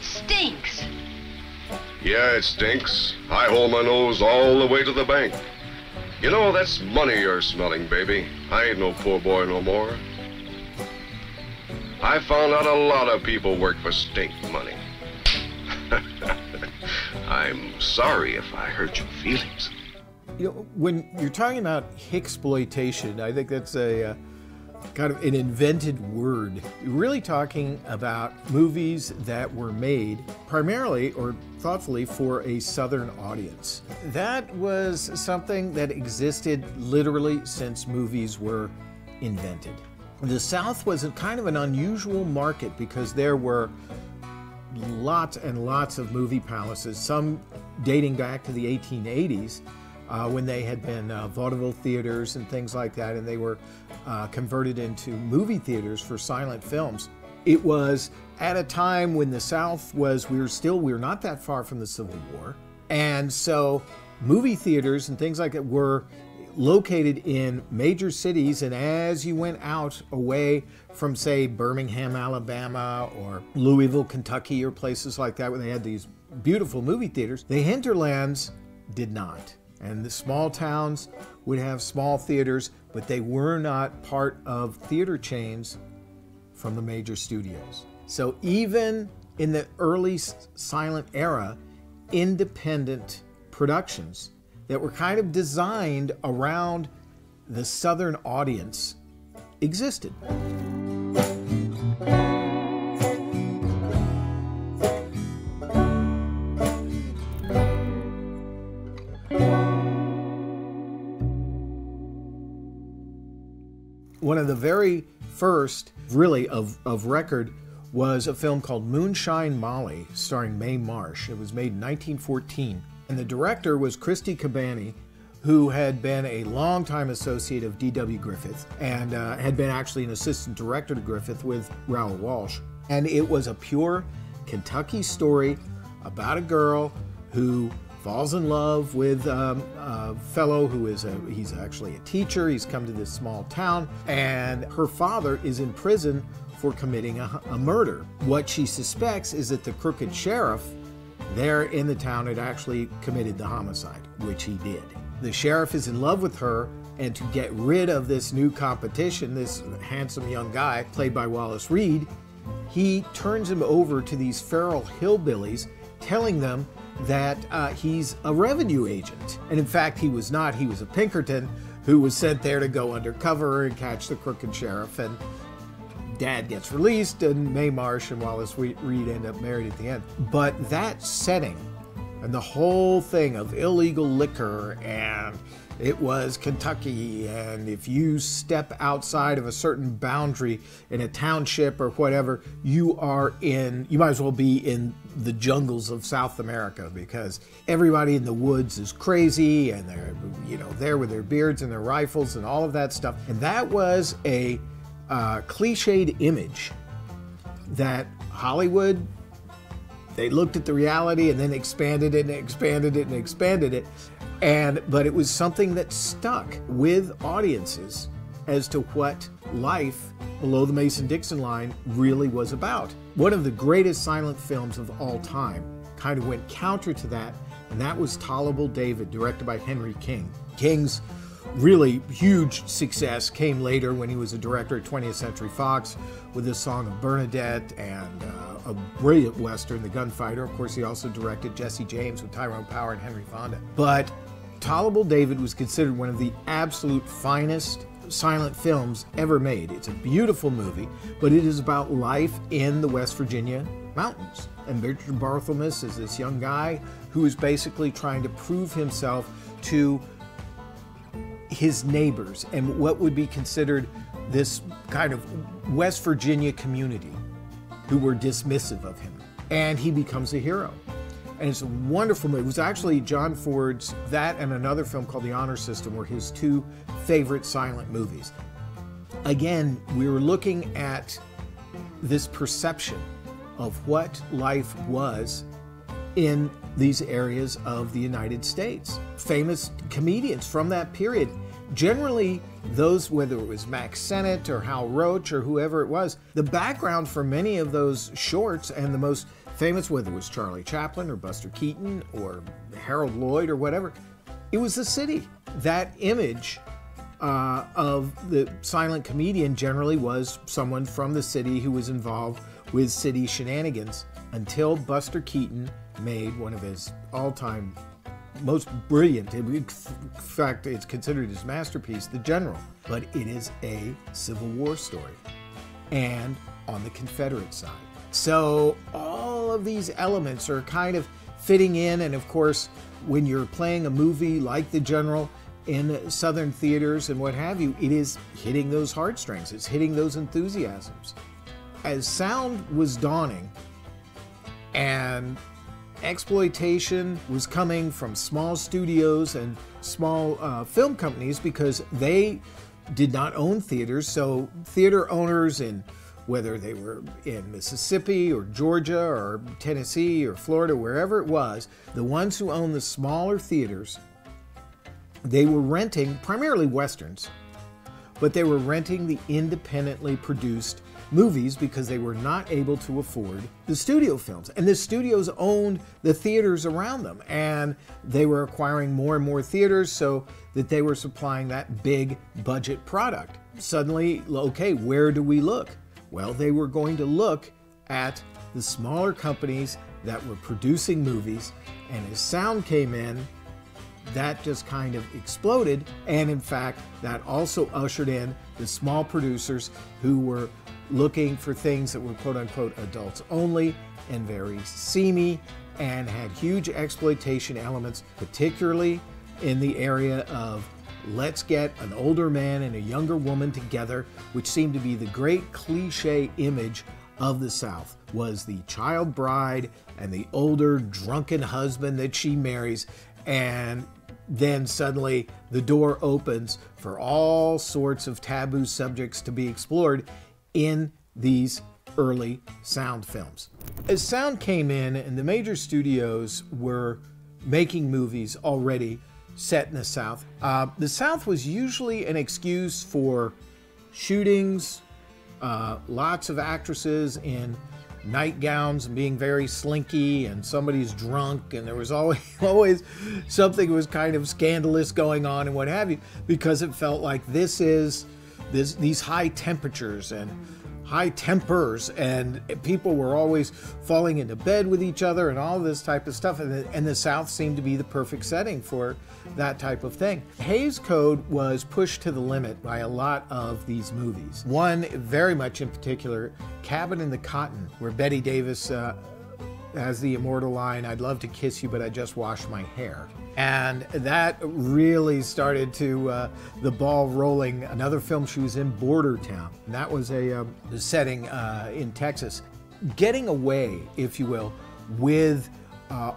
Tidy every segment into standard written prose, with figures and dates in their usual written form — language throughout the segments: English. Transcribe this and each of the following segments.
stinks. Yeah, it stinks. I hold my nose all the way to the bank. You know, that's money you're smelling, baby. I ain't no poor boy no more. I found out a lot of people work for stink money. I'm sorry if I hurt your feelings. You know, when you're talking about hicksploitation, I think that's a kind of an invented word. You're really talking about movies that were made primarily or thoughtfully for a Southern audience. That was something that existed literally since movies were invented. The South was a kind of an unusual market because there were lots and lots of movie palaces, some dating back to the 1880s, when they had been vaudeville theaters and things like that, and they were converted into movie theaters for silent films. It was at a time when the South was, we were not that far from the Civil War, and so movie theaters and things like that were located in major cities, and as you went out away from, say, Birmingham, Alabama, or Louisville, Kentucky, or places like that where they had these beautiful movie theaters, the hinterlands did not. And the small towns would have small theaters, but they were not part of theater chains from the major studios. So even in the early silent era, independent productions that were kind of designed around the Southern audience existed. One of the very first, really, of record was a film called Moonshine Molly, starring Mae Marsh. It was made in 1914. And the director was Christy Cabani, who had been a longtime associate of D.W. Griffith and had been actually an assistant director to Griffith with Raoul Walsh. And it was a pure Kentucky story about a girl who falls in love with a fellow who is he's actually a teacher. He's come to this small town, and her father is in prison for committing a murder. What she suspects is that the crooked sheriff there in the town had actually committed the homicide, which he did. The sheriff is in love with her, and to get rid of this new competition, this handsome young guy, played by Wallace Reed, he turns him over to these feral hillbillies, telling them that he's a revenue agent. And in fact, he was not. He was a Pinkerton who was sent there to go undercover and catch the crooked sheriff. And Dad gets released, and Mae Marsh and Wallace Reed end up married at the end. But that setting and the whole thing of illegal liquor, and it was Kentucky, and if you step outside of a certain boundary in a township or whatever, you might as well be in the jungles of South America, because everybody in the woods is crazy, and they're, there with their beards and their rifles and all of that stuff. And that was a cliched image that Hollywood, they looked at the reality and then expanded it and expanded it and expanded it. But it was something that stuck with audiences as to what life below the Mason-Dixon line really was about. One of the greatest silent films of all time kind of went counter to that, and that was Tolerable David, directed by Henry King. King's really huge success came later when he was a director at 20th Century Fox with The Song of Bernadette and a brilliant Western, The Gunfighter. Of course, he also directed Jesse James with Tyrone Power and Henry Fonda. But Tolerable David was considered one of the absolute finest silent films ever made. It's a beautiful movie, but it is about life in the West Virginia mountains. And Richard Barthelmess is this young guy who is basically trying to prove himself to his neighbors and what would be considered this kind of West Virginia community who were dismissive of him. And he becomes a hero. And it's a wonderful movie. It was actually John Ford's, that and another film called The Honor System were his two favorite silent movies. Again, we were looking at this perception of what life was in these areas of the United States. Famous comedians from that period, generally those, whether it was Mack Sennett or Hal Roach or whoever it was, the background for many of those shorts and the most famous, whether it was Charlie Chaplin or Buster Keaton or Harold Lloyd or whatever. It was the city. That image of the silent comedian generally was someone from the city who was involved with city shenanigans, until Buster Keaton made one of his all-time most brilliant, in fact, it's considered his masterpiece, The General. But it is a Civil War story, and on the Confederate side. So all of these elements are kind of fitting in, and of course, when you're playing a movie like The General in Southern theaters and what have you, it is hitting those heartstrings, it's hitting those enthusiasms. As sound was dawning and exploitation was coming from small studios and small film companies, because they did not own theaters, so theater owners, in whether they were in Mississippi or Georgia or Tennessee or Florida, wherever it was, the ones who owned the smaller theaters, they were renting primarily Westerns, but they were renting the independently produced movies because they were not able to afford the studio films. And the studios owned the theaters around them, and they were acquiring more and more theaters so that they were supplying that big budget product. Suddenly, okay, where do we look? Well, they were going to look at the smaller companies that were producing movies, and as sound came in, that just kind of exploded. And in fact, that also ushered in the small producers who were looking for things that were quote-unquote adults only and very seamy and had huge exploitation elements, particularly in the area of let's get an older man and a younger woman together, which seemed to be the great cliche image of the South, was the child bride and the older drunken husband that she marries, and then suddenly the door opens for all sorts of taboo subjects to be explored in these early sound films. As sound came in and the major studios were making movies already set in the South was usually an excuse for shootings, lots of actresses in nightgowns and being very slinky, and somebody's drunk, and there was always something that was kind of scandalous going on and what have you, because it felt like these high temperatures and high tempers, and people were always falling into bed with each other and all this type of stuff, and the South seemed to be the perfect setting for that type of thing. Hays Code was pushed to the limit by a lot of these movies. One very much in particular, Cabin in the Cotton, where Bette Davis has the immortal line, "I'd love to kiss you, but I just washed my hair." And that really started to the ball rolling. Another film she was in, Border Town, and that was the setting in Texas. Getting away, if you will, with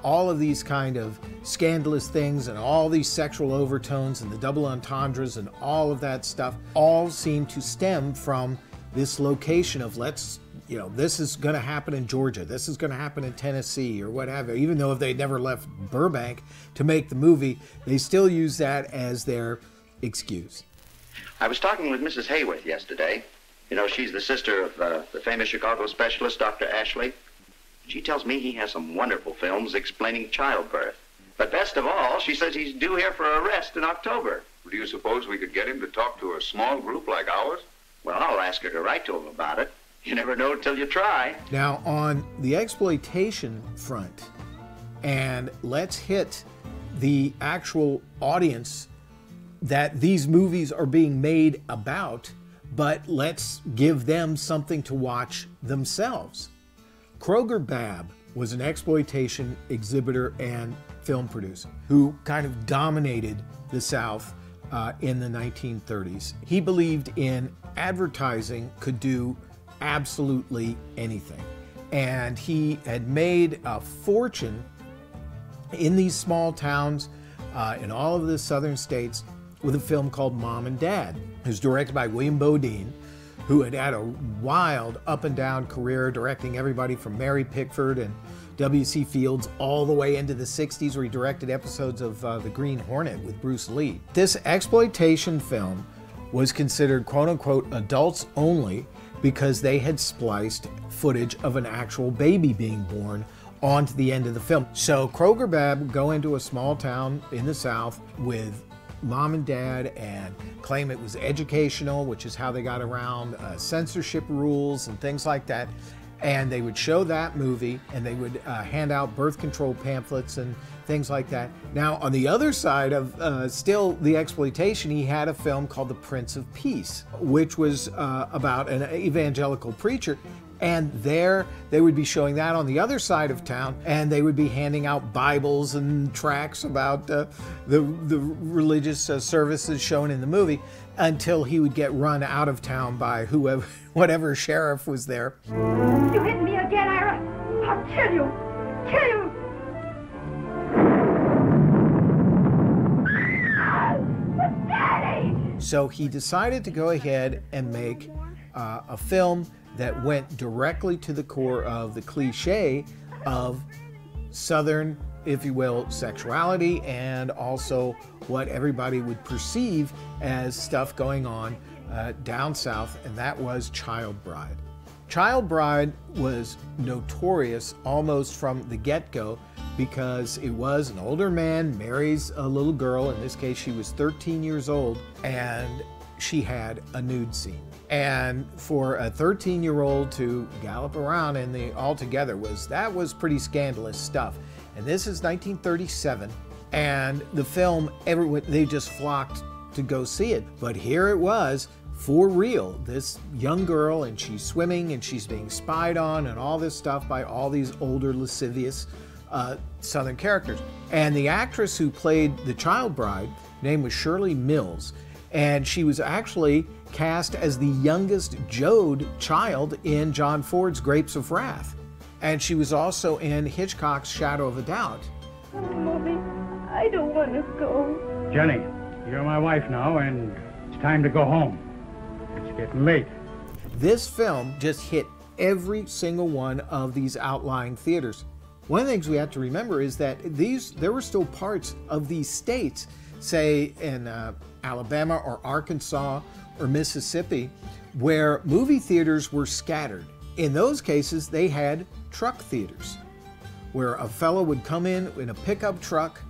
all of these kind of scandalous things and all these sexual overtones and the double entendres and all of that stuff, all seemed to stem from this location of this is going to happen in Georgia, this is going to happen in Tennessee, or what have you. Even though if they never left Burbank to make the movie, they still use that as their excuse. I was talking with Mrs. Hayworth yesterday. You know, she's the sister of the famous Chicago specialist, Dr. Ashley. She tells me he has some wonderful films explaining childbirth. But best of all, she says he's due here for arrest in October. Do you suppose we could get him to talk to a small group like ours? Well, I'll ask her to write to him about it. You never know till you try. Now, on the exploitation front, and let's hit the actual audience that these movies are being made about, but let's give them something to watch themselves. Kroger Babb was an exploitation exhibitor and film producer who kind of dominated the South in the 1930s. He believed in advertising could do absolutely anything. And he had made a fortune in these small towns in all of the southern states with a film called Mom and Dad. It was directed by William Bodine, who had had a wild up and down career directing everybody from Mary Pickford and W.C. Fields all the way into the 60s, where he directed episodes of The Green Hornet with Bruce Lee. This exploitation film was considered quote-unquote adults only, because they had spliced footage of an actual baby being born onto the end of the film. So Kroger Bab go into a small town in the South with mom and dad and claim it was educational, which is how they got around censorship rules and things like that. And they would show that movie, and they would hand out birth control pamphlets and things like that. Now, on the other side of still the exploitation, he had a film called The Prince of Peace, which was about an evangelical preacher. And there they would be showing that on the other side of town, and they would be handing out Bibles and tracts about the religious services shown in the movie, until he would get run out of town by whoever, whatever sheriff was there. You hit me again, Ira! I'll kill you! Kill you! Daddy! So he decided to go ahead and make a film that went directly to the core of the cliche of Southern, if you will, sexuality, and also what everybody would perceive as stuff going on down south, and that was Child Bride. Child Bride was notorious almost from the get-go because it was an older man marries a little girl. In this case, she was 13 years old, and she had a nude scene. And for a 13-year-old to gallop around in the altogether that was pretty scandalous stuff. And this is 1937, and the film, everyone, they just flocked to go see it. But here it was, for real, this young girl, and she's swimming, and she's being spied on, and all this stuff by all these older, lascivious Southern characters. And the actress who played the Child Bride, her name was Shirley Mills, and she was actually cast as the youngest Joad child in John Ford's Grapes of Wrath. And she was also in Hitchcock's Shadow of a Doubt. Oh, Mommy, I don't want to go. Jenny, you're my wife now, and it's time to go home. It's getting late. This film just hit every single one of these outlying theaters. One of the things we have to remember is that there were still parts of these states, say in Alabama or Arkansas or Mississippi, where movie theaters were scattered. In those cases, they had truck theaters, where a fellow would come in a pickup truck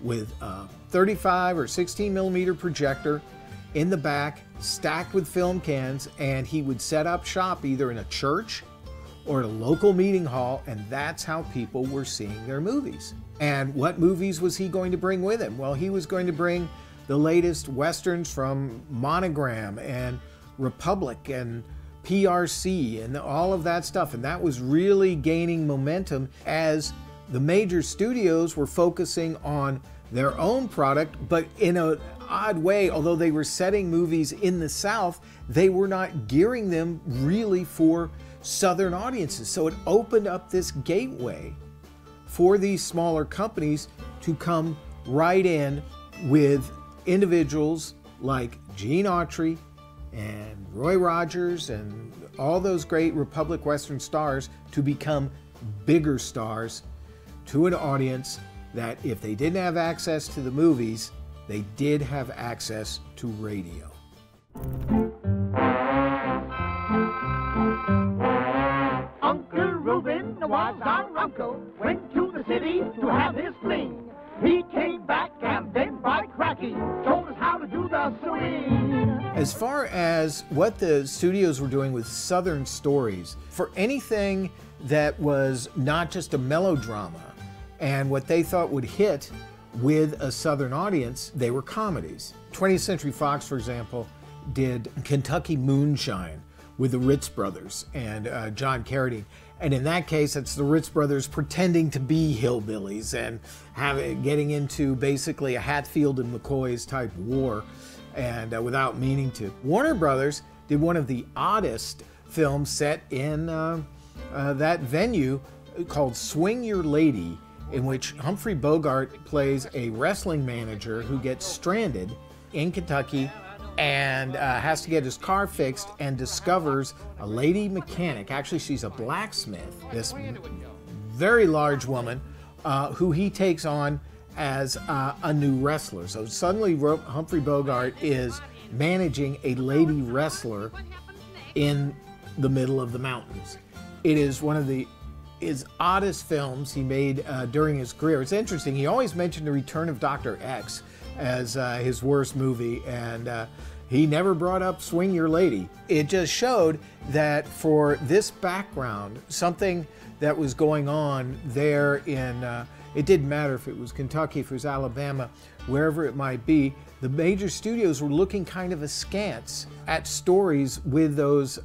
with a 35 or 16 millimeter projector in the back, stacked with film cans, and he would set up shop either in a church or at a local meeting hall, and that's how people were seeing their movies. And what movies was he going to bring with him? Well, he was going to bring the latest Westerns from Monogram and Republic and PRC and all of that stuff. And that was really gaining momentum as the major studios were focusing on their own product, but in an odd way, although they were setting movies in the South, they were not gearing them really for Southern audiences. So it opened up this gateway for these smaller companies to come right in with individuals like Gene Autry and Roy Rogers and all those great Republic Western stars to become bigger stars to an audience that if they didn't have access to the movies, they did have access to radio. Uncle Reuben was our uncle, went to the city to have his fling. He came back and then by cracky, told us how to do the swing. As far as what the studios were doing with Southern stories, for anything that was not just a melodrama and what they thought would hit with a Southern audience, they were comedies. 20th Century Fox, for example, did Kentucky Moonshine with the Ritz Brothers and John Carradine. And in that case, it's the Ritz Brothers pretending to be hillbillies and getting into basically a Hatfield and McCoy's type war, and without meaning to. Warner Brothers did one of the oddest films set in that venue called Swing Your Lady, in which Humphrey Bogart plays a wrestling manager who gets stranded in Kentucky and has to get his car fixed and discovers a lady mechanic. Actually, she's a blacksmith, this very large woman who he takes on as a new wrestler. So suddenly Humphrey Bogart is managing a lady wrestler in the middle of the mountains. It is one of his oddest films he made during his career. It's interesting, he always mentioned The Return of Dr. X as his worst movie, and he never brought up Swing Your Lady. It just showed that for this background, something that was going on there in, it didn't matter if it was Kentucky, if it was Alabama, wherever it might be, the major studios were looking kind of askance at stories with those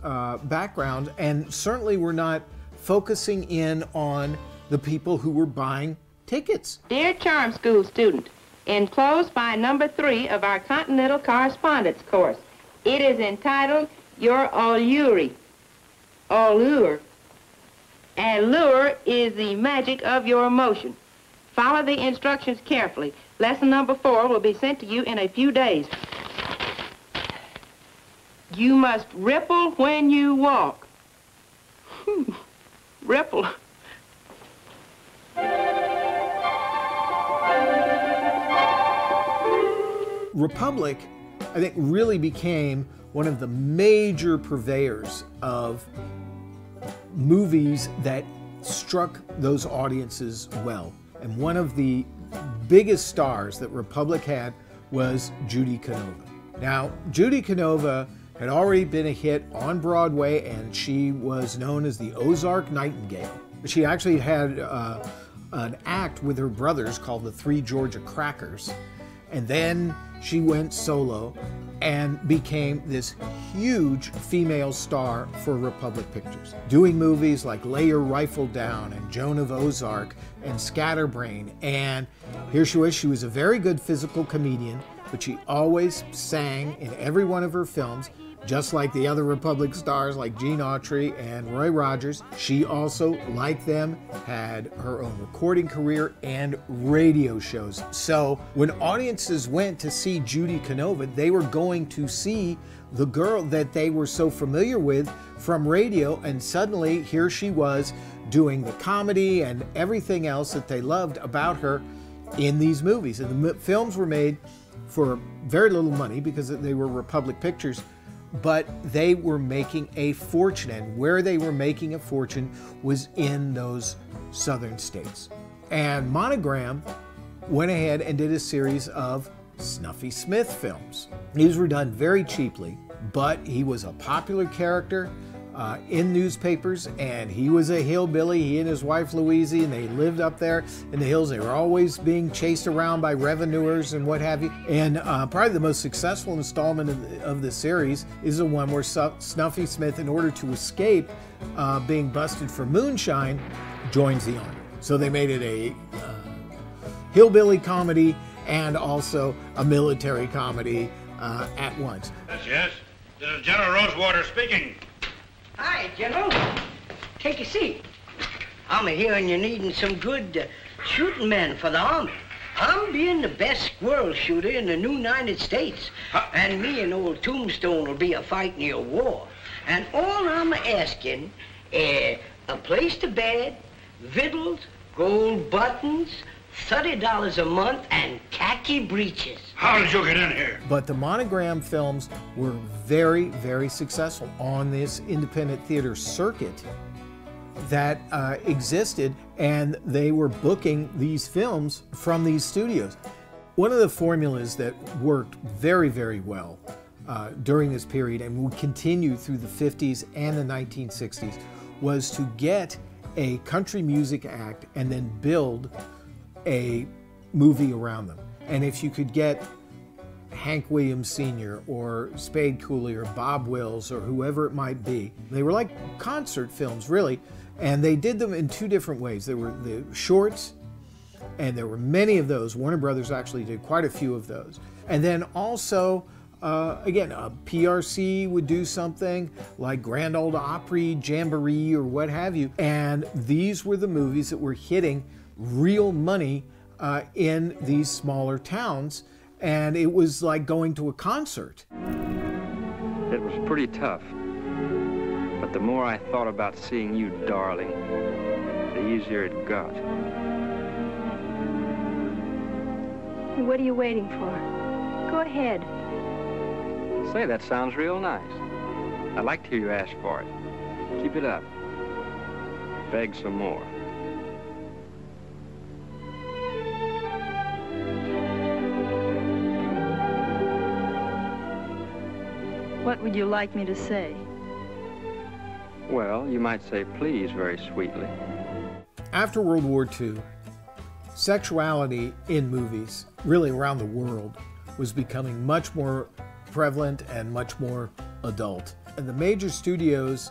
backgrounds, and certainly were not focusing in on the people who were buying tickets. Dear Charm School student, enclosed by number 3 of our Continental Correspondence course. It is entitled Your Allure. Allure. Allure is the magic of your emotion. Follow the instructions carefully. Lesson number 4 will be sent to you in a few days. You must ripple when you walk. Ripple. Republic, I think, really became one of the major purveyors of movies that struck those audiences well. And one of the biggest stars that Republic had was Judy Canova. Now, Judy Canova had already been a hit on Broadway, and she was known as the Ozark Nightingale. She actually had an act with her brothers called the Three Georgia Crackers. And then she went solo and became this huge female star for Republic Pictures, doing movies like Lay Your Rifle Down and Joan of Ozark and Scatterbrain. And here she was a very good physical comedian, but she always sang in every one of her films, just like the other Republic stars like Gene Autry and Roy Rogers. She also, like them, had her own recording career and radio shows. So when audiences went to see Judy Canova, they were going to see the girl that they were so familiar with from radio, and suddenly here she was doing the comedy and everything else that they loved about her in these movies. And the films were made for very little money because they were Republic Pictures, but they were making a fortune, and where they were making a fortune was in those southern states. And Monogram went ahead and did a series of Snuffy Smith films. These were done very cheaply, but he was a popular character in newspapers, and he was a hillbilly. He and his wife Louise, and they lived up there in the hills. They were always being chased around by revenuers and what have you. And probably the most successful installment of the series is the one where Snuffy Smith, in order to escape being busted for moonshine, joins the army. So they made it a hillbilly comedy and also a military comedy at once. Yes. This is General Rosewater speaking. Hi, General. Take a seat. I'm hearing you're needing some good shooting men for the Army. I'm being the best squirrel shooter in the new United States. And me and old Tombstone will be fighting your war. And all I'm asking is a place to bed, victuals, gold buttons, $30 a month, and khaki breeches. How did you get in here? But the Monogram films were very, very successful on this independent theater circuit that existed, and they were booking these films from these studios. One of the formulas that worked very, very well during this period and would continue through the 50s and the 1960s was to get a country music act and then build a movie around them. And if you could get Hank Williams Sr. or Spade Cooley or Bob Wills or whoever it might be, they were like concert films, really. And they did them in two different ways. There were the shorts, and there were many of those. Warner Brothers actually did quite a few of those. And then also, again, a PRC would do something like Grand Ole Opry, Jamboree, or what have you. And these were the movies that were hitting real money in these smaller towns, and it was like going to a concert. It was pretty tough, but the more I thought about seeing you, darling, the easier it got. What are you waiting for? Go ahead. Say, that sounds real nice. I'd like to hear you ask for it. Keep it up. Beg some more. What would you like me to say? Well, you might say please very sweetly. After World War II, sexuality in movies, really around the world, was becoming much more prevalent and much more adult. And the major studios,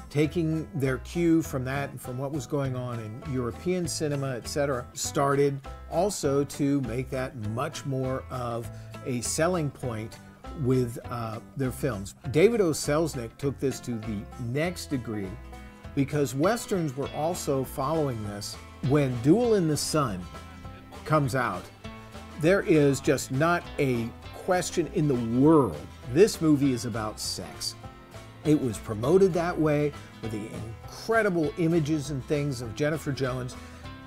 taking their cue from that and from what was going on in European cinema, etc., started also to make that much more of a selling point with their films. David O. Selznick took this to the next degree because Westerns were also following this. When Duel in the Sun comes out, there is just not a question in the world. This movie is about sex. It was promoted that way with the incredible images and things of Jennifer Jones,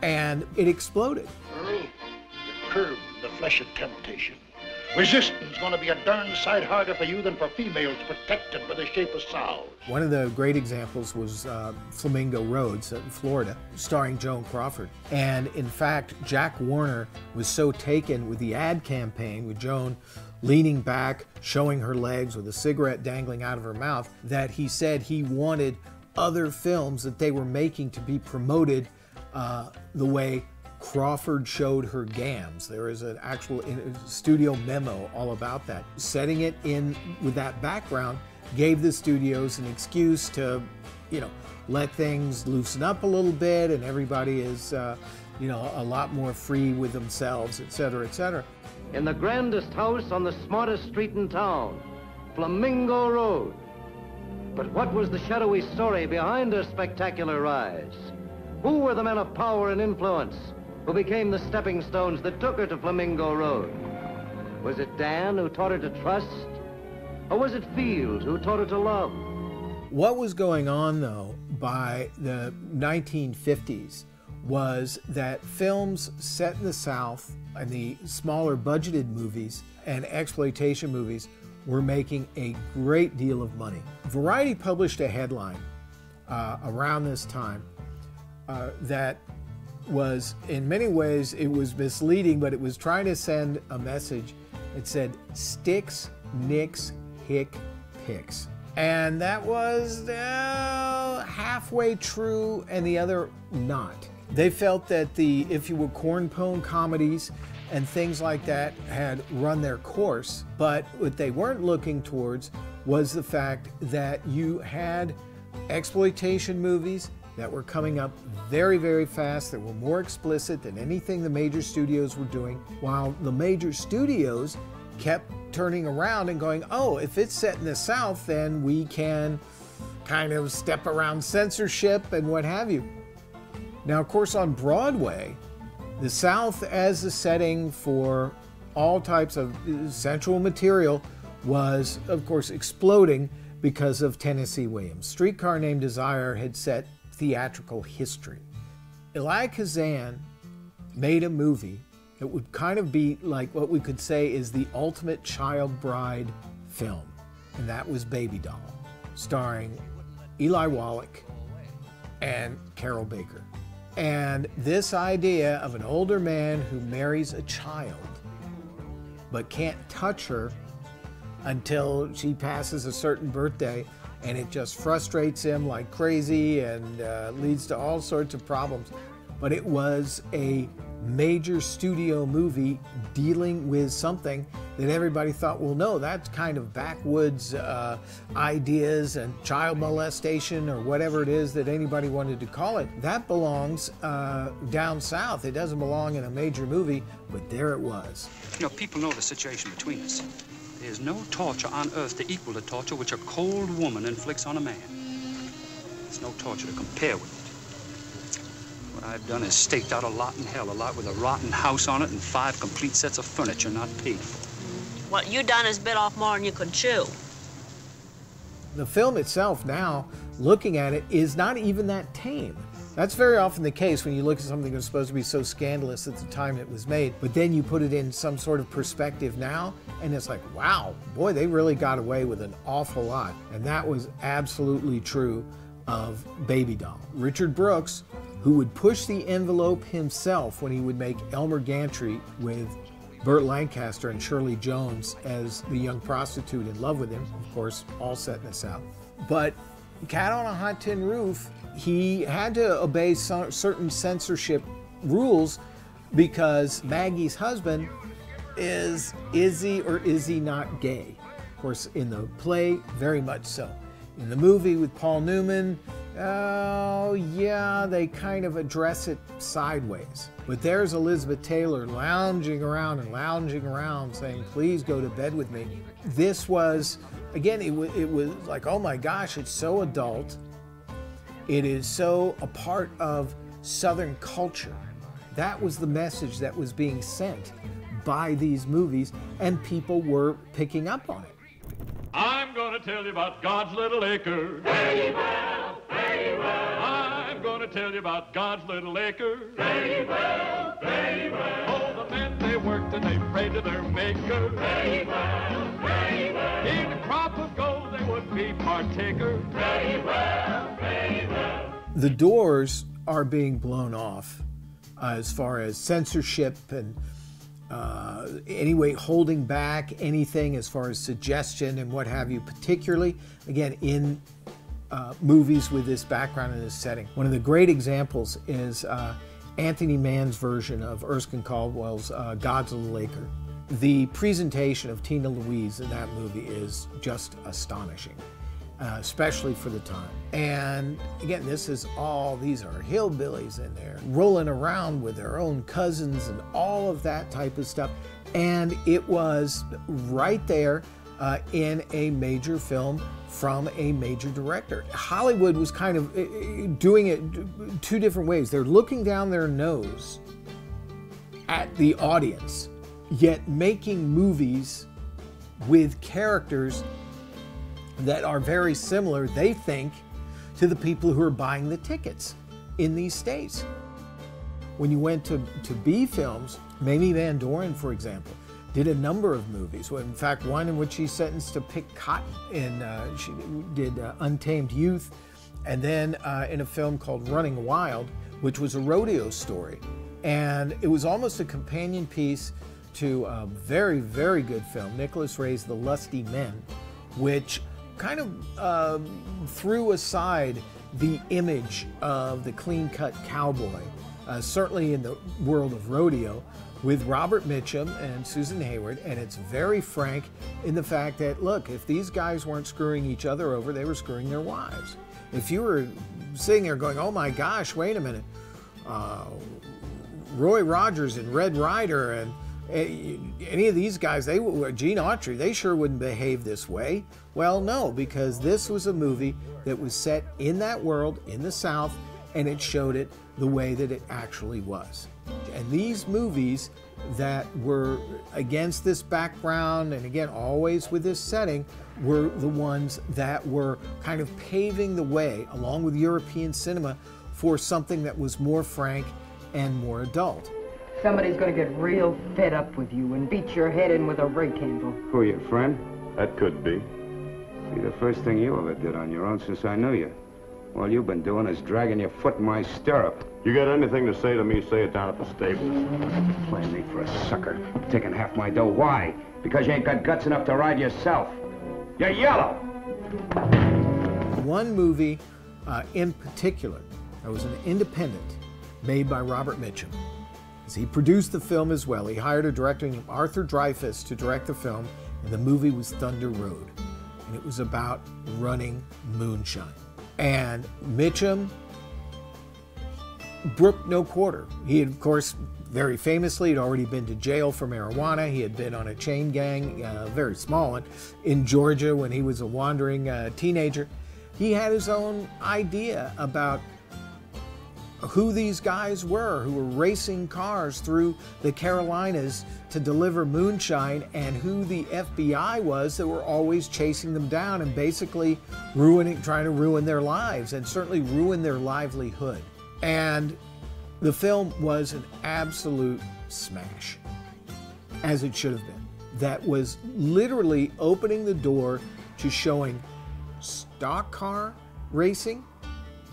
and it exploded. Earl, you curbed the flesh of temptation. Resistance is going to be a darn sight harder for you than for females protected by the shape of sow. One of the great examples was Flamingo Road in Florida, starring Joan Crawford. And in fact, Jack Warner was so taken with the ad campaign with Joan leaning back, showing her legs with a cigarette dangling out of her mouth, that he said he wanted other films that they were making to be promoted the way Crawford showed her gams. There is an actual studio memo all about that. Setting it in with that background gave the studios an excuse to, let things loosen up a little bit, and everybody is, a lot more free with themselves, etc., etc. In the grandest house on the smartest street in town, Flamingo Road. But what was the shadowy story behind her spectacular rise? Who were the men of power and influence who became the stepping stones that took her to Flamingo Road? Was it Dan who taught her to trust? Or was it Fields who taught her to love? What was going on, though, by the 1950s was that films set in the South and the smaller budgeted movies and exploitation movies were making a great deal of money. Variety published a headline around this time that was, in many ways, it was misleading, but it was trying to send a message. It said, sticks, nicks, hick, picks. And that was halfway true and the other not. They felt that the, if you will, corn pone comedies and things like that had run their course, but what they weren't looking towards was the fact that you had exploitation movies that were coming up very, very fast, that were more explicit than anything the major studios were doing, while the major studios kept turning around and going, oh, if it's set in the South, then we can kind of step around censorship and what have you. Now, of course, on Broadway, the South as a setting for all types of sensual material was, of course, exploding because of Tennessee Williams. Streetcar Named Desire had set theatrical history. Elia Kazan made a movie that would kind of be like what we could say is the ultimate child bride film, and that was Baby Doll, starring Eli Wallach and Carol Baker. And this idea of an older man who marries a child but can't touch her until she passes a certain birthday, and it just frustrates him like crazy and leads to all sorts of problems. But it was a major studio movie dealing with something that everybody thought, well, no, that's kind of backwoods ideas and child molestation or whatever it is that anybody wanted to call it. That belongs down south. It doesn't belong in a major movie, but there it was. People know the situation between us. There's no torture on earth to equal the torture which a cold woman inflicts on a man. There's no torture to compare with it. What I've done is staked out a lot in hell, a lot with a rotten house on it and 5 complete sets of furniture not paid for. What you done is bit off more than you could chew. The film itself now, looking at it, is not even that tame. That's very often the case when you look at something that's supposed to be so scandalous at the time it was made, but then you put it in some sort of perspective now, and it's like, wow, boy, they really got away with an awful lot. And that was absolutely true of Baby Doll. Richard Brooks, who would push the envelope himself when he would make Elmer Gantry with Burt Lancaster and Shirley Jones as the young prostitute in love with him, of course, all set in the South. But Cat on a Hot Tin Roof, he had to obey certain censorship rules because Maggie's husband is he or is he not gay? Of course, in the play, very much so. In the movie with Paul Newman, oh yeah, they kind of address it sideways. But there's Elizabeth Taylor lounging around saying, please go to bed with me. This was, again, it was like, oh my gosh, it's so adult. It is so a part of Southern culture. That was the message that was being sent by these movies, and people were picking up on it. I'm gonna tell you about God's little acre. Very well, very well. I'm gonna tell you about God's little acre. Very well, very well. Oh, the men, they worked and they prayed to their maker. Very well, very well. In a crop of gold they would be partaker. Very well, very well. The doors are being blown off as far as censorship and anyway, holding back anything as far as suggestion and what have you, particularly, again, in movies with this background and this setting. One of the great examples is Anthony Mann's version of Erskine Caldwell's God's Little Acre. The presentation of Tina Louise in that movie is just astonishing, especially for the time. And again, these are hillbillies in there, rolling around with their own cousins and all of that type of stuff. And it was right there in a major film from a major director. Hollywood was kind of doing it two different ways. They're looking down their nose at the audience, yet making movies with characters that are very similar, they think, to the people who are buying the tickets in these states. When you went to B films, Mamie Van Doren, for example, did a number of movies. In fact, one in which she's sentenced to pick cotton. She did Untamed Youth, and then in a film called Running Wild, which was a rodeo story. And it was almost a companion piece to a very, very good film, Nicholas Ray's The Lusty Men, which kind of threw aside the image of the clean-cut cowboy, certainly in the world of rodeo, with Robert Mitchum and Susan Hayward, and it's very frank in the fact that, look, if these guys weren't screwing each other over, they were screwing their wives. If you were sitting there going, oh my gosh, wait a minute, Roy Rogers and Red Ryder and any of these guys, Gene Autry, they sure wouldn't behave this way. Well, no, because this was a movie that was set in that world, in the South, and it showed it the way that it actually was. And these movies that were against this background, and again, always with this setting, were the ones that were kind of paving the way, along with European cinema, for something that was more frank and more adult. Somebody's gonna get real fed up with you and beat your head in with a rake handle. Who are you, friend? That could be. See, the first thing you ever did on your own since I knew you. All you've been doing is dragging your foot in my stirrup. You got anything to say to me, say it down at the stables. Playing me for a sucker, taking half my dough. Why? Because you ain't got guts enough to ride yourself. You're yellow! One movie in particular, that was an independent, made by Robert Mitchum. He produced the film as well. He hired a director named Arthur Dreyfuss to direct the film, and the movie was Thunder Road. And it was about running moonshine. And Mitchum brooked no quarter. He had, of course, very famously, had already been to jail for marijuana. He had been on a chain gang, very small one, in Georgia when he was a wandering teenager. He had his own idea about who these guys were who were racing cars through the Carolinas to deliver moonshine, and who the FBI was that were always chasing them down and basically trying to ruin their lives, and certainly ruin their livelihood. And the film was an absolute smash, as it should have been. That was literally opening the door to showing stock car racing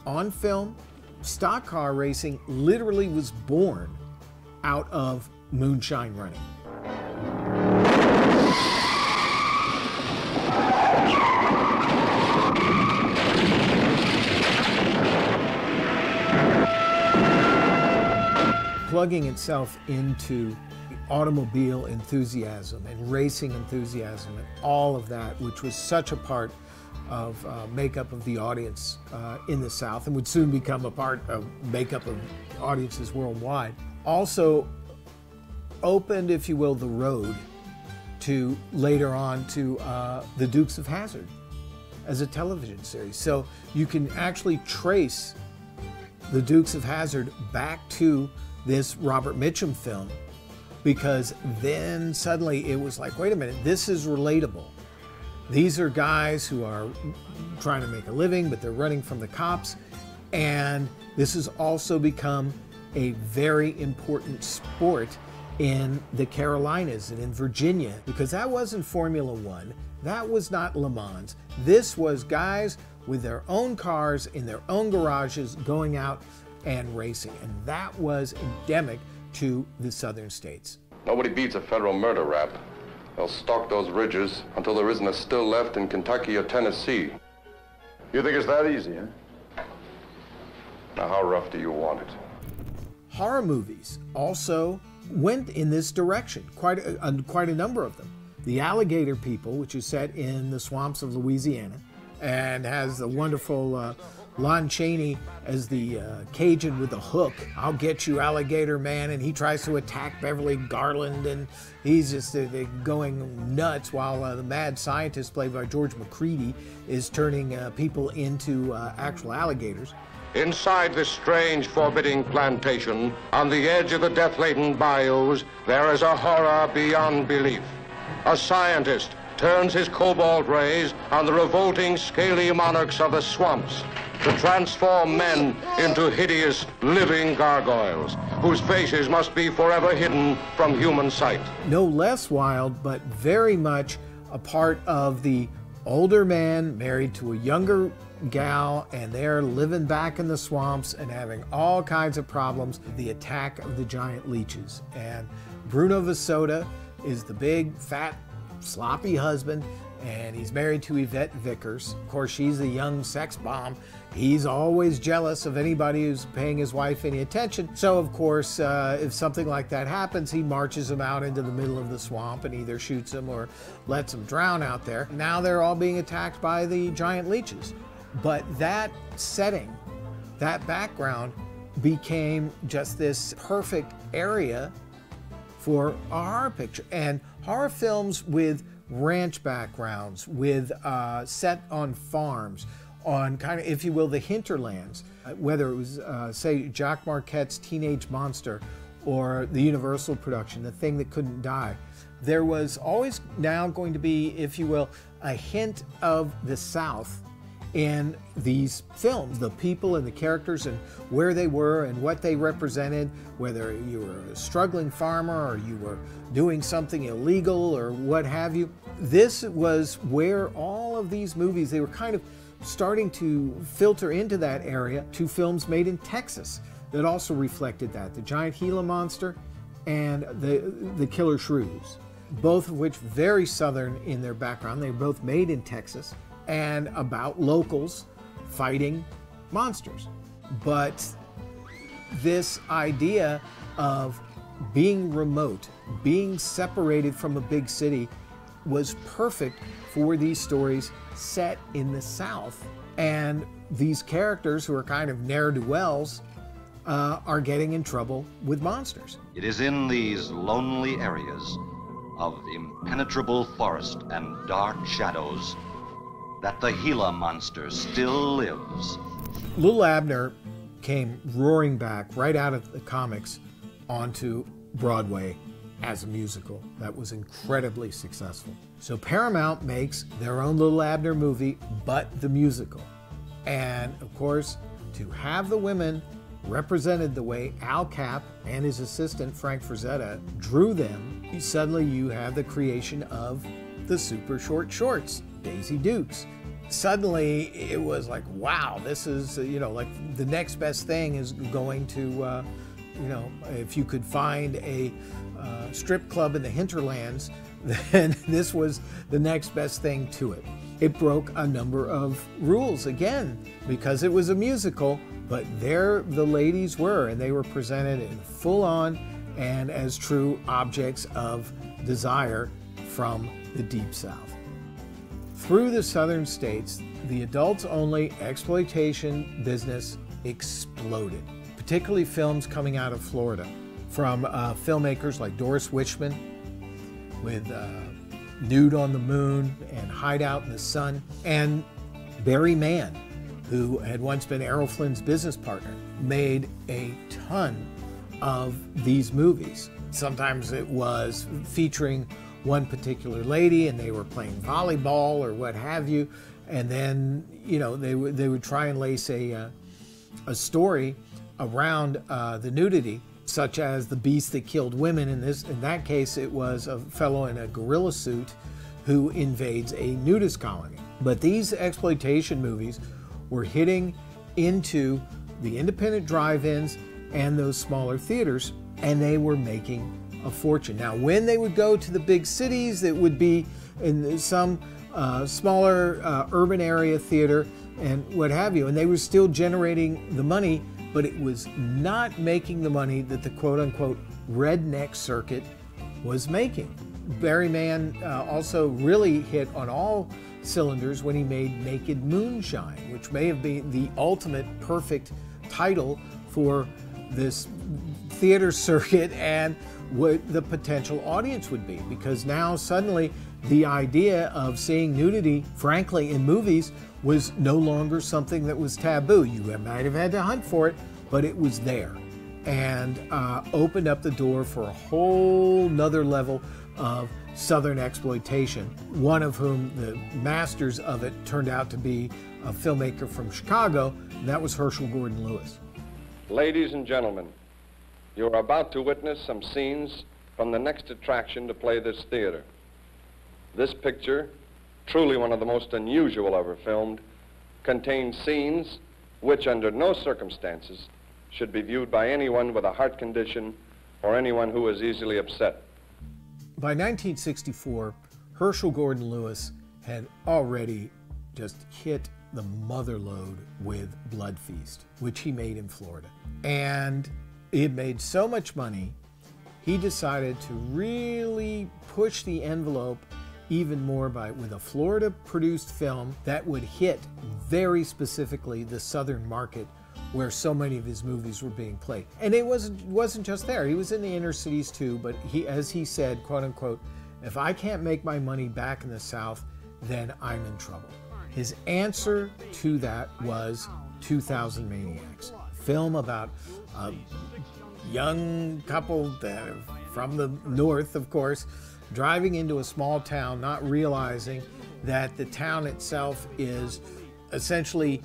on film, stock car racing literally was born out of moonshine running. Plugging itself into automobile enthusiasm and racing enthusiasm and all of that, which was such a part of makeup of the audience in the South and would soon become a part of makeup of audiences worldwide, also opened, if you will, the road to later on to the Dukes of Hazzard as a television series. So you can actually trace the Dukes of Hazzard back to this Robert Mitchum film, because then suddenly it was like, wait a minute, this is relatable. These are guys who are trying to make a living, but they're running from the cops. And this has also become a very important sport in the Carolinas and in Virginia, because that wasn't Formula One. That was not Le Mans. This was guys with their own cars in their own garages going out and racing. And that was endemic to the southern states. Nobody beats a federal murder rap. They'll stalk those ridges until there isn't a still left in Kentucky or Tennessee. You think it's that easy, huh? Now, how rough do you want it? Horror movies also went in this direction, quite a number of them. The Alligator People, which is set in the swamps of Louisiana and has the wonderful Lon Chaney as the Cajun with the hook. I'll get you, alligator man, and he tries to attack Beverly Garland, and he's just going nuts while the mad scientist played by George McCready is turning people into actual alligators. Inside this strange, forbidding plantation, on the edge of the death-laden bayous, there is a horror beyond belief. A scientist turns his cobalt rays on the revolting, scaly monarchs of the swamps to transform men into hideous, living gargoyles, whose faces must be forever hidden from human sight. No less wild, but very much a part of the older man married to a younger gal, and they're living back in the swamps and having all kinds of problems. The attack of the giant leeches. And Bruno Vasoda is the big, fat, sloppy husband, and he's married to Yvette Vickers. Of course, she's a young sex bomb. He's always jealous of anybody who's paying his wife any attention. So, of course, if something like that happens, he marches him out into the middle of the swamp and either shoots him or lets him drown out there. Now they're all being attacked by the giant leeches. But that setting, that background, became just this perfect area for a horror picture. And horror films with ranch backgrounds, with set on farms, on kind of, if you will, the hinterlands, whether it was, say, Jacques Marquette's Teenage Monster or the Universal production, The Thing That Couldn't Die. There was always now going to be, if you will, a hint of the South in these films, the people and the characters and where they were and what they represented, whether you were a struggling farmer or you were doing something illegal or what have you. This was where all of these movies, they were kind of starting to filter into that area to films made in Texas that also reflected that. The Giant Gila Monster and the Killer Shrews, both of which very Southern in their background. They were both made in Texas and about locals fighting monsters. But this idea of being remote, being separated from a big city, was perfect for these stories set in the South. And these characters, who are kind of ne'er-do-wells, are getting in trouble with monsters. It is in these lonely areas of impenetrable forest and dark shadows that the Gila monster still lives. Li'l Abner came roaring back right out of the comics onto Broadway as a musical that was incredibly successful. So Paramount makes their own Li'l Abner movie, but the musical. And of course, to have the women represented the way Al Capp and his assistant Frank Frazetta drew them, suddenly you have the creation of the Super Short Shorts, Daisy Dukes, suddenly it was like, wow, this is, like the next best thing is going to, if you could find a strip club in the hinterlands, then this was the next best thing to it. It broke a number of rules, again, because it was a musical, but there the ladies were, and they were presented in full on and as true objects of desire from the Deep South. Through the southern states, the adults-only exploitation business exploded, particularly films coming out of Florida from filmmakers like Doris Wishman with Nude on the Moon and Hideout in the Sun, and Barry Mann, who had once been Errol Flynn's business partner, made a ton of these movies. Sometimes it was featuring one particular lady and they were playing volleyball or what have you, and then they would try and lace a story around the nudity, such as The Beast That Killed Women. In that case, it was a fellow in a gorilla suit who invades a nudist colony. But these exploitation movies were hitting into the independent drive-ins and those smaller theaters, and they were making a fortune. Now, when they would go to the big cities, it would be in some smaller urban area theater and what have you, and they were still generating the money, but it was not making the money that the quote-unquote redneck circuit was making. Barry Mann also really hit on all cylinders when he made Naked Moonshine, which may have been the ultimate perfect title for this theater circuit and what the potential audience would be, because now suddenly the idea of seeing nudity, frankly, in movies was no longer something that was taboo. You might have had to hunt for it, but it was there, and opened up the door for a whole nother level of Southern exploitation, one of whom the masters of it turned out to be a filmmaker from Chicago, and that was Herschel Gordon Lewis. Ladies and gentlemen, you are about to witness some scenes from the next attraction to play this theater. This picture, truly one of the most unusual ever filmed, contains scenes which under no circumstances should be viewed by anyone with a heart condition or anyone who is easily upset. By 1964, Herschel Gordon Lewis had already just hit the mother lode with Blood Feast, which he made in Florida. And it made so much money, he decided to really push the envelope even more with a Florida-produced film that would hit very specifically the southern market where so many of his movies were being played. And it wasn't just there. He was in the inner cities too, but as he said, quote unquote, if I can't make my money back in the South, then I'm in trouble. His answer to that was 2000 Maniacs, a film about a young couple from the north, of course, driving into a small town, not realizing that the town itself is essentially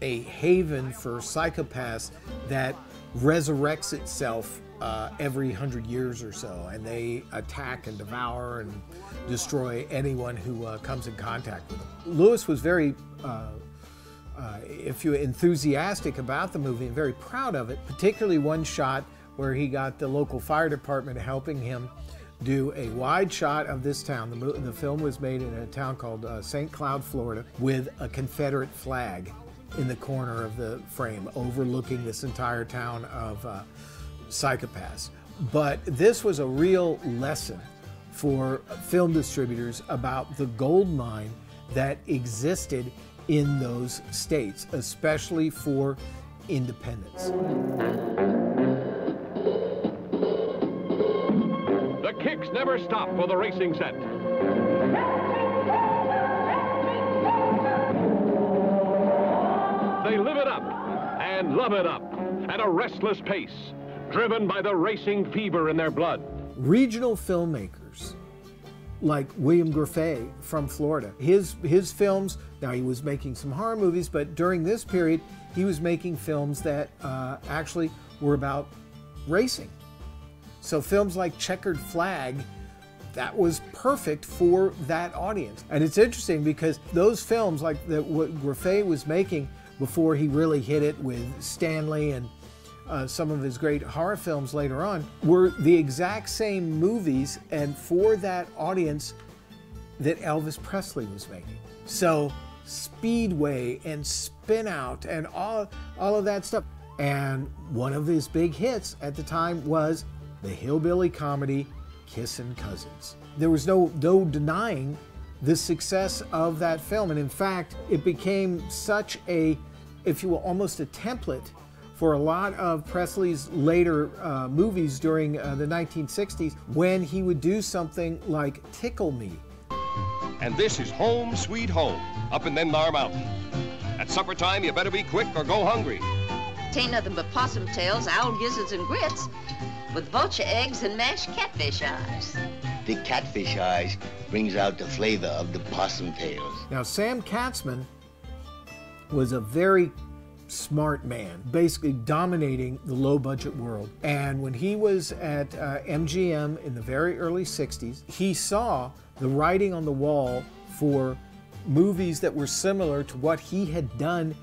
a haven for psychopaths that resurrects itself every 100 years or so, and they attack and devour and destroy anyone who comes in contact with them. Lewis was very enthusiastic about the movie and very proud of it, particularly one shot where he got the local fire department helping him do a wide shot of this town. The film was made in a town called St. Cloud, Florida, with a Confederate flag in the corner of the frame, overlooking this entire town of psychopaths. But this was a real lesson for film distributors about the gold mine that existed in those states, especially for independents. The kicks never stop for the racing set. They live it up and love it up at a restless pace, driven by the racing fever in their blood. Regional filmmakers like William Greffé from Florida, his films, now he was making some horror movies, but during this period he was making films that actually were about racing. So films like Checkered Flag that was perfect for that audience. And it's interesting because those films, like what Grefé was making before he really hit it with Stanley and some of his great horror films later on, were the exact same movies and for that audience that Elvis Presley was making. So Speedway and Spin Out and all of that stuff. And one of his big hits at the time was the hillbilly comedy Kissin' Cousins. There was no denying the success of that film. And in fact, it became such a, if you will, almost a template for a lot of Presley's later movies during the 1960s, when he would do something like Tickle Me. And this is Home Sweet Home, up in them thar mountains. At supper time, you better be quick or go hungry. Tain't nothing but possum tails, owl gizzards, and grits, with vulture eggs and mashed catfish eyes. The catfish eyes brings out the flavor of the possum tails. Now, Sam Katzman was a very smart man, basically dominating the low-budget world. And when he was at MGM in the very early 60s, he saw the writing on the wall for movies that were similar to what he had done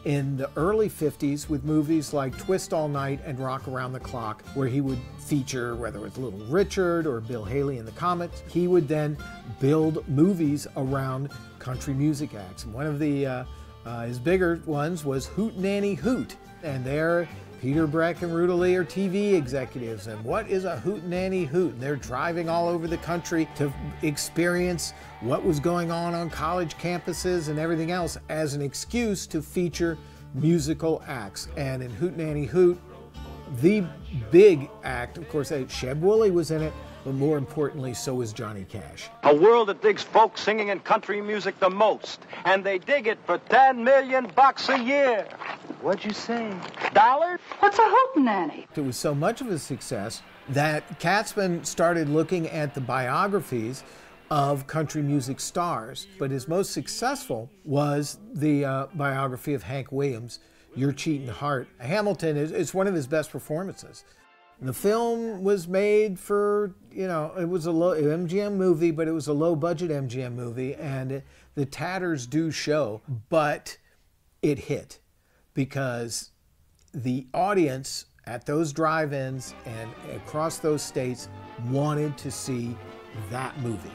in the early 50s with movies like Twist All Night and Rock Around the Clock, where he would feature, whether it was Little Richard or Bill Haley and the Comets, he would then build movies around country music acts. And one of the his bigger ones was Hootenanny Hoot. And there, Peter Breck and Ruta Lee are TV executives. And what is a Hootenanny Hoot? And they're driving all over the country to experience what was going on college campuses and everything else as an excuse to feature musical acts. And in Hootenanny Hoot, the big act, of course, Sheb Wooley was in it, but more importantly, so was Johnny Cash. A world that digs folk singing and country music the most, and they dig it for $10 million a year. What'd you say? Dollar? What's a hootenanny? It was so much of a success that Katzman started looking at the biographies of country music stars, but his most successful was the biography of Hank Williams, Your Cheatin' Heart. Hamilton is one of his best performances. The film was made for, it was a low MGM movie, but it was a low-budget MGM movie, and the tatters do show, but it hit because the audience at those drive-ins and across those states wanted to see that movie.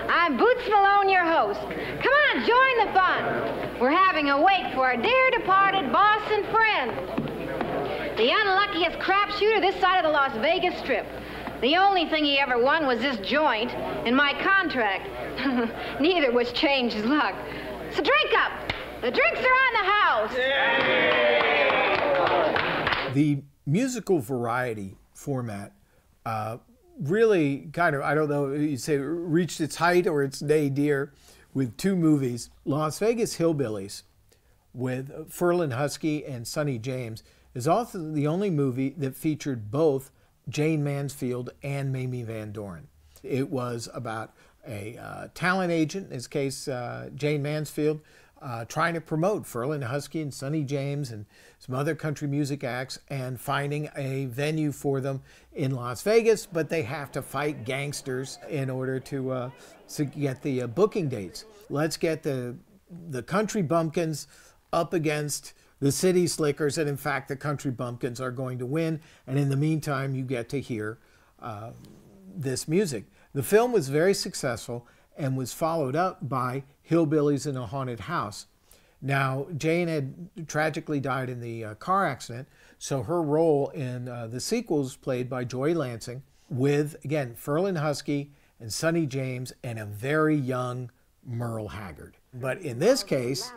I'm Boots Malone, your host. Come on, join the fun. We're having a wake for our dear departed boss and friend, the unluckiest crapshooter this side of the Las Vegas Strip. The only thing he ever won was this joint and my contract. Neither was change his luck. So drink up. The drinks are on the house. The musical variety format really kind of, I don't know, you say reached its height or its nadir with two movies. Las Vegas Hillbillies with Ferlin Husky and Sonny James is also the only movie that featured both Jane Mansfield and Mamie Van Doren. It was about a talent agent, in this case Jane Mansfield, trying to promote Ferlin Husky and Sonny James and some other country music acts and finding a venue for them in Las Vegas, but they have to fight gangsters in order to get the booking dates. Let's get the country bumpkins up against the city slickers, and in fact the country bumpkins are going to win, and in the meantime you get to hear this music. The film was very successful and was followed up by Hillbillies in a Haunted House. Now, Jane had tragically died in the car accident, so her role in the sequel was played by Joy Lansing with, again, Ferlin Husky and Sonny James and a very young Merle Haggard. But in this case,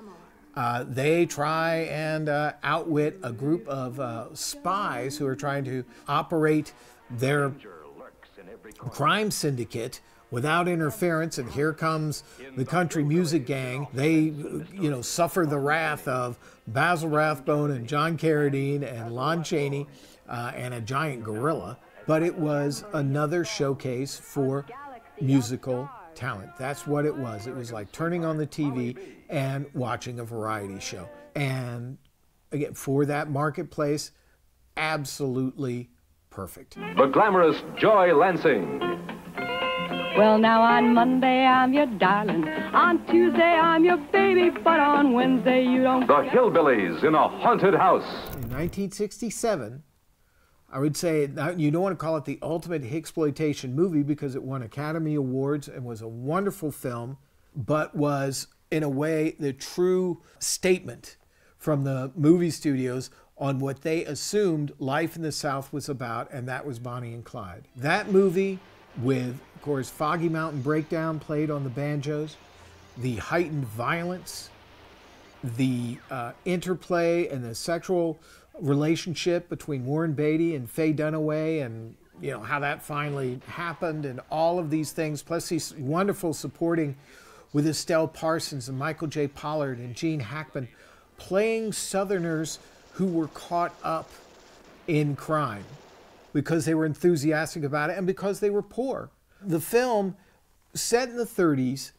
they try and outwit a group of spies who are trying to operate their crime syndicate without interference, and here comes the country music gang. They, suffer the wrath of Basil Rathbone and John Carradine and Lon Chaney and a giant gorilla. But it was another showcase for musical talent. That's what it was. It was like turning on the TV and watching a variety show. And again, for that marketplace, absolutely perfect. The glamorous Joy Lansing. Well, now on Monday I'm your darling, on Tuesday I'm your baby, but on Wednesday you don't... The Hillbillies in a Haunted House. In 1967, I would say, you don't want to call it the ultimate Hicksploitation movie because it won Academy Awards and was a wonderful film, but was, in a way, the true statement from the movie studios on what they assumed life in the South was about, and that was Bonnie and Clyde. That movie, with, of course, Foggy Mountain Breakdown played on the banjos, the heightened violence, the interplay and the sexual relationship between Warren Beatty and Faye Dunaway, and you know how that finally happened, and all of these things, plus these wonderful supporting with Estelle Parsons and Michael J. Pollard and Gene Hackman playing Southerners who were caught up in crime because they were enthusiastic about it and because they were poor. The film, set in the 30s,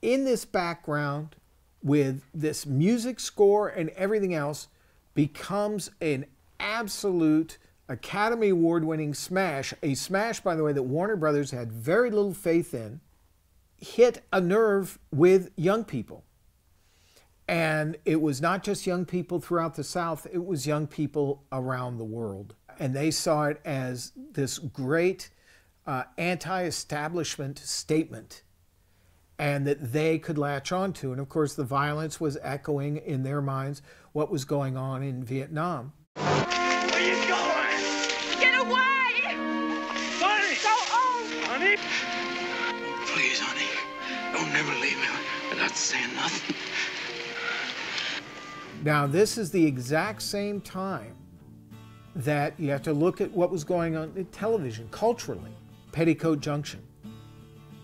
in this background with this music score and everything else, becomes an absolute Academy Award-winning smash, a smash, by the way, that Warner Brothers had very little faith in, hit a nerve with young people. And it was not just young people throughout the South, it was young people around the world. And they saw it as this great anti-establishment statement, and that they could latch on to. And of course, the violence was echoing in their minds what was going on in Vietnam. Where you going? Get away! Sonny! Go on! Honey! Please, honey, don't never leave me without saying nothing. Now, this is the exact same time that you have to look at what was going on in television culturally. Petticoat Junction,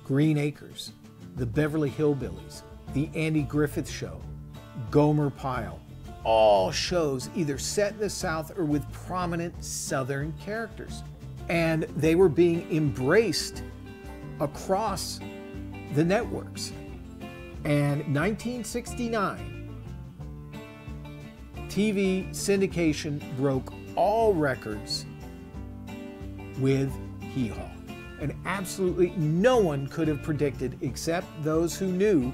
Green Acres, The Beverly Hillbillies, The Andy Griffith Show, Gomer Pyle, all shows either set in the South or with prominent Southern characters. And they were being embraced across the networks. And 1969, TV syndication broke all records with Hee Haw. And absolutely no one could have predicted, except those who knew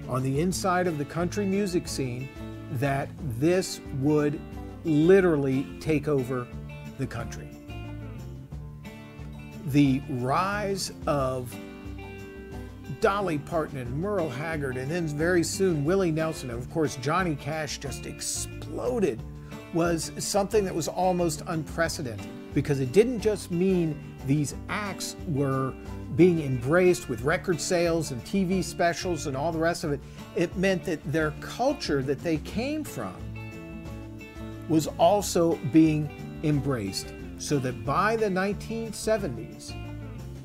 on the inside of the country music scene, that this would literally take over the country. The rise of Dolly Parton and Merle Haggard, and then very soon Willie Nelson, and of course Johnny Cash just exploded, was something that was almost unprecedented, because it didn't just mean these acts were being embraced with record sales and TV specials and all the rest of it. It meant that their culture that they came from was also being embraced, so that by the 1970s,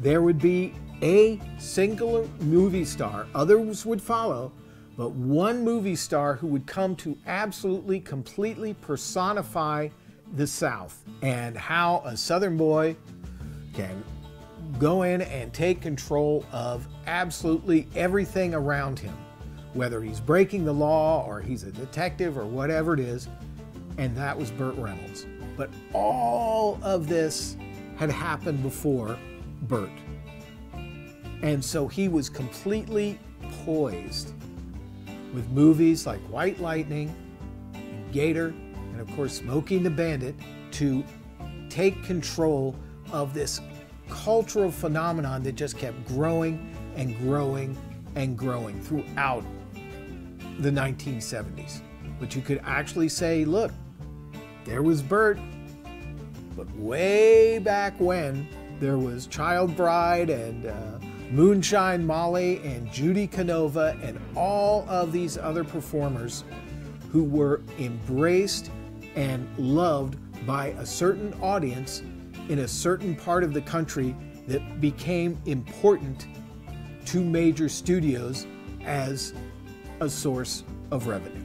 there would be a singular movie star, others would follow, but one movie star who would come to absolutely, completely personify the South, and how a Southern boy can go in and take control of absolutely everything around him, whether he's breaking the law or he's a detective or whatever it is, and that was Burt Reynolds. But all of this had happened before Burt. And so he was completely poised with movies like White Lightning and Gator, and of course Smokey and the Bandit, to take control of this cultural phenomenon that just kept growing and growing and growing throughout the 1970s. But you could actually say, look, there was Burt, but way back when, there was Child Bride and Moonshine Molly and Judy Canova and all of these other performers who were embraced and loved by a certain audience in a certain part of the country that became important to major studios as a source of revenue.